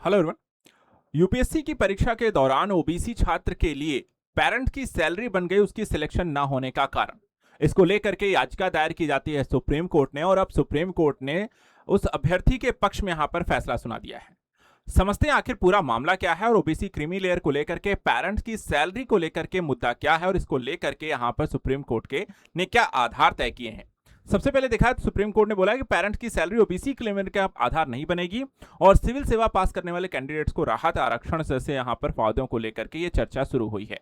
Hello everyone. UPSC की परीक्षा के दौरान ओबीसी छात्र के लिए पेरेंट की सैलरी बन गई उसकी सिलेक्शन ना होने का कारण। इसको लेकर के याचिका दायर की जाती है सुप्रीम कोर्ट ने, और अब सुप्रीम कोर्ट ने उस अभ्यर्थी के पक्ष में यहां पर फैसला सुना दिया है। समझते हैं आखिर पूरा मामला क्या है और ओबीसी क्रीमी लेयर को लेकर के पेरेंट्स की सैलरी को लेकर के मुद्दा क्या है, और इसको लेकर के यहां पर सुप्रीम कोर्ट के ने क्या आधार तय किए हैं। सबसे पहले देखा है तो सुप्रीम कोर्ट ने बोला कि पेरेंट्स की सैलरी ओबीसी क्लेम का आधार नहीं बनेगी, और सिविल सेवा पास करने वाले कैंडिडेट्स को राहत आरक्षण से यहां पर फायदों को लेकर के ये चर्चा शुरू हुई है।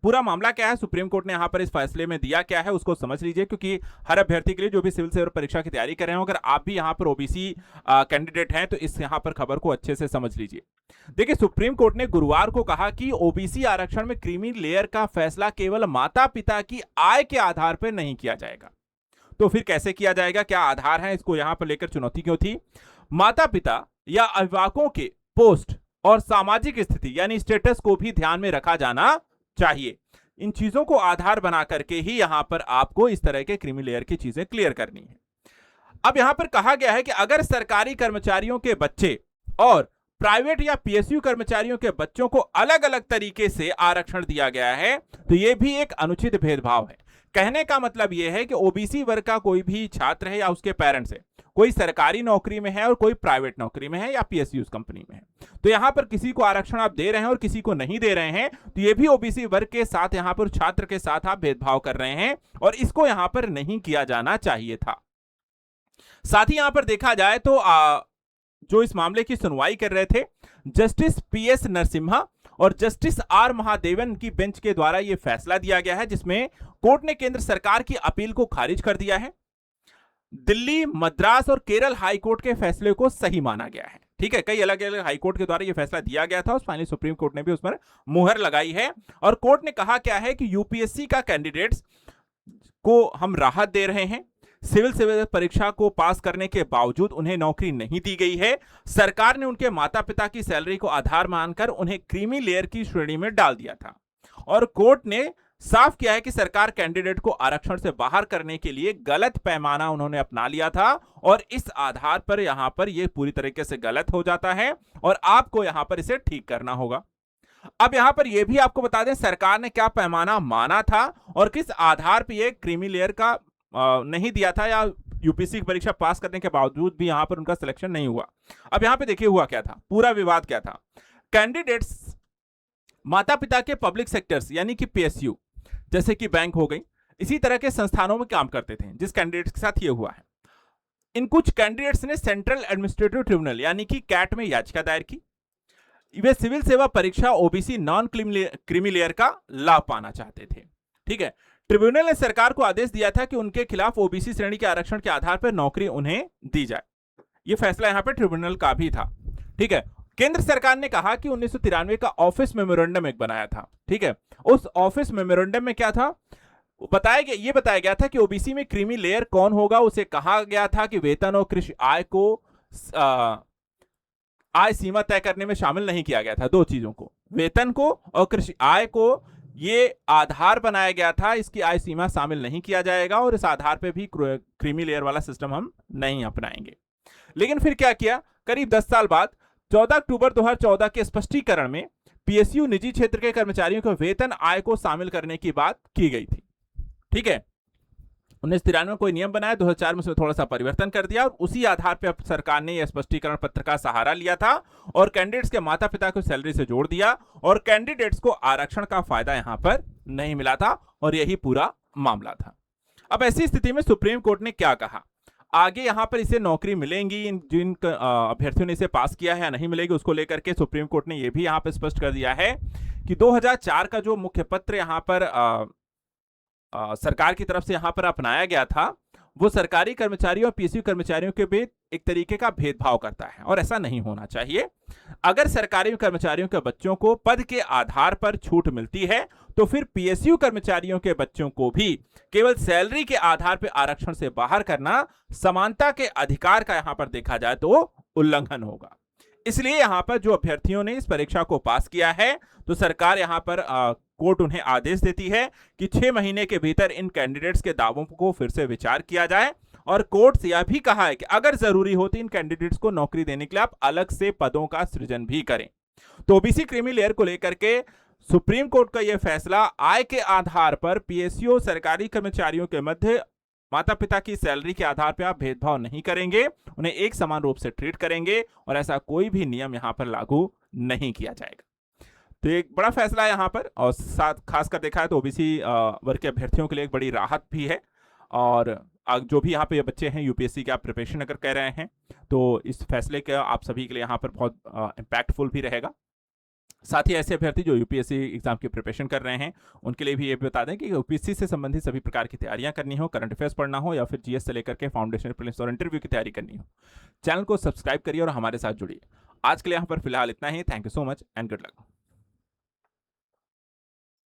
पूरा मामला क्या है, सुप्रीम कोर्ट ने यहां पर इस फैसले में दिया क्या है उसको समझ लीजिए, क्योंकि हर अभ्यर्थी के लिए जो भी सिविल सेवा परीक्षा की तैयारी कर रहे हो, अगर आप भी यहां पर ओबीसी कैंडिडेट हैं तो इस यहां पर खबर को अच्छे से समझ लीजिए। देखिए, सुप्रीम कोर्ट ने गुरुवार को कहा कि ओबीसी आरक्षण में क्रीमी लेयर का फैसला केवल माता पिता की आय के आधार पर नहीं किया जाएगा। तो फिर कैसे किया जाएगा, क्या आधार है, इसको यहां पर लेकर चुनौती क्यों थी। माता पिता या अभिभावकों के पोस्ट और सामाजिक स्थिति यानी स्टेटस को भी ध्यान में रखा जाना चाहिए। इन चीजों को आधार बना करके ही यहां पर आपको इस तरह के क्रीमी लेयर की चीजें क्लियर करनी है। अब यहां पर कहा गया है कि अगर सरकारी कर्मचारियों के बच्चे और प्राइवेट या पीएसयू कर्मचारियों के बच्चों को अलग अलग तरीके से आरक्षण दिया गया है तो यह भी एक अनुचित भेदभाव है। कहने का मतलब यह है कि ओबीसी वर्ग का कोई भी छात्र है या उसके पेरेंट्स है, कोई सरकारी नौकरी में है और कोई प्राइवेट नौकरी में है या पीएसयू कंपनी में है, तो यहां पर किसी को आरक्षण आप दे रहे हैं और किसी को नहीं दे रहे हैं, तो यह भी ओबीसी वर्ग के साथ यहां पर छात्र के साथ आप भेदभाव कर रहे हैं, और इसको यहां पर नहीं किया जाना चाहिए था। साथ ही यहां पर देखा जाए तो जो इस मामले की सुनवाई कर रहे थे जस्टिस पीएस नरसिम्हा और जस्टिस आर महादेवन की बेंच के द्वारा यह फैसला दिया गया है, जिसमें कोर्ट ने केंद्र सरकार की अपील को खारिज कर दिया है। दिल्ली, मद्रास और केरल हाईकोर्ट के फैसले को सही माना गया है। ठीक है, कई अलग अलग हाईकोर्ट के द्वारा यह फैसला दिया गया था, उस फाइनली सुप्रीम कोर्ट ने भी उस पर मुहर लगाई है। और कोर्ट ने कहा क्या है कि यूपीएससी का कैंडिडेट्स को हम राहत दे रहे हैं। सिविल सेवा परीक्षा को पास करने के बावजूद उन्हें नौकरी नहीं दी गई है। सरकार ने उनके माता पिता की सैलरी को आधार मानकर उन्हें क्रीमी लेयर की श्रेणी में डाल दिया था, और कोर्ट ने साफ किया है कि सरकार कैंडिडेट को आरक्षण से बाहर करने के लिए गलत पैमाना उन्होंने अपना लिया था, और इस आधार पर यहां पर यह पूरी तरीके से गलत हो जाता है और आपको यहां पर इसे ठीक करना होगा। अब यहां पर यह भी आपको बता दें सरकार ने क्या पैमाना माना था और किस आधार पर यह क्रीमी लेयर का नहीं दिया था, या यूपीएससी की परीक्षा पास करने के बावजूद भी यहां पर उनका सिलेक्शन नहीं हुआ। अब यहां पे देखिए हुआ क्या था, पूरा विवाद क्या था। कैंडिडेट्स माता पिता के पब्लिक सेक्टर्स यानी कि पीएसयू जैसे कि बैंक हो गई, इसी तरह के संस्थानों में काम करते थे, जिस कैंडिडेट्स के साथ ये हुआ है। इन कुछ कैंडिडेट्स ने सेंट्रल एडमिनिस्ट्रेटिव ट्रिब्यूनल यानी कि कैट में याचिका दायर की। वे सिविल सेवा परीक्षा ओबीसी नॉन क्रीमी लेयर का लाभ पाना चाहते थे। ठीक है, ट्रिब्यूनल ने सरकार को आदेश दिया था कि उनके खिलाफ ओबीसी श्रेणी के आरक्षण के आधार पर नौकरी उन्हें दी जाए। यह फैसला यहां पर ट्रिब्यूनल का भी था। ठीक है, केंद्र सरकार ने कहा कि 1993 का ऑफिस मेमोरेंडम एक बनाया था। ठीक है, उस ऑफिस मेमोरेंडम में क्या था, ये बताया गया था कि ओबीसी में क्रीमी लेयर कौन होगा। उसे कहा गया था कि वेतन और कृषि आय को आय सीमा तय करने में शामिल नहीं किया गया था। दो चीजों को, वेतन को और कृषि आय को, ये आधार बनाया गया था, इसकी आय सीमा शामिल नहीं किया जाएगा और इस आधार पे भी क्रीमी लेयर वाला सिस्टम हम नहीं अपनाएंगे। लेकिन फिर क्या किया, करीब 10 साल बाद 14 अक्टूबर 2014 के स्पष्टीकरण में पीएसयू निजी क्षेत्र के कर्मचारियों के वेतन आय को शामिल करने की बात की गई थी। ठीक है, 1993 में कोई नियम बनाया, 2004 में उसमें थोड़ा सा परिवर्तन कर दिया, और उसी आधार पर सरकार ने यह स्पष्टीकरण पत्र का सहारा लिया था और कैंडिडेट्स के माता पिता को सैलरी से जोड़ दिया, और कैंडिडेट्स को आरक्षण का फायदा यहां पर नहीं मिला था, और यही पूरा मामला था। अब ऐसी स्थिति में सुप्रीम कोर्ट ने क्या कहा, आगे यहां पर इसे नौकरी मिलेंगी, जिन अभ्यर्थियों ने इसे पास किया है या नहीं मिलेगी, उसको लेकर के सुप्रीम कोर्ट ने यह भी यहां पर स्पष्ट कर दिया है कि 2004 का जो मुख्य पत्र यहां पर सरकार की तरफ से यहां पर अपनाया गया था, वो सरकारी कर्मचारियों और पीएसयू कर्मचारियों के बीच एक तरीके का भेदभाव करता है, और ऐसा नहीं होना चाहिए। अगर सरकारी कर्मचारियों के बच्चों को पद के आधार पर छूट मिलती है, तो फिर पीएसयू कर्मचारियों के बच्चों को भी केवल सैलरी के आधार पर आरक्षण से बाहर करना समानता के अधिकार का यहां पर देखा जाए तो उल्लंघन होगा। इसलिए यहां पर जो अभ्यर्थियों ने इस परीक्षा को पास किया है, तो सरकार यहां पर कोर्ट उन्हें आदेश देती है कि 6 महीने के भीतर इन कैंडिडेट्स के दावों को फिर से विचार किया जाए और कोर्ट यह भी कहा है कि अगर जरूरी हो तो इन कैंडिडेट्स को नौकरी देने के लिए आप अलग से पदों का सृजन भी करें। तो ओबीसी क्रीमी लेयर को लेकर के सुप्रीम कोर्ट का यह फैसला आय के आधार पर पीएसयू सरकारी कर्मचारियों के मध्य माता पिता की सैलरी के आधार पर आप भेदभाव नहीं करेंगे, उन्हें एक समान रूप से ट्रीट करेंगे और ऐसा कोई भी नियम यहां पर लागू नहीं किया जाएगा। तो एक बड़ा फैसला है यहाँ पर, और साथ खासकर देखा है तो ओबीसी वर्ग के अभ्यर्थियों के लिए एक बड़ी राहत भी है। और जो भी यहाँ पे बच्चे हैं यूपीएससी के आप प्रिपरेशन अगर कर रहे हैं तो इस फैसले का आप सभी के लिए यहाँ पर बहुत इम्पैक्टफुल भी रहेगा। साथ ही ऐसे अभ्यर्थी जो यूपीएससी एग्जाम की प्रिपरेशन कर रहे हैं उनके लिए भी ये बता दें कि यूपीएससी से संबंधित सभी प्रकार की तैयारियां करनी हो, करंट अफेयर्स पढ़ना हो या फिर जीएस से लेकर के फाउंडेशन, प्रीलिम्स और इंटरव्यू की तैयारी करनी हो, चैनल को सब्सक्राइब करिए और हमारे साथ जुड़िए। आज के लिए यहाँ पर फिलहाल इतना ही। Thank you so much and good luck.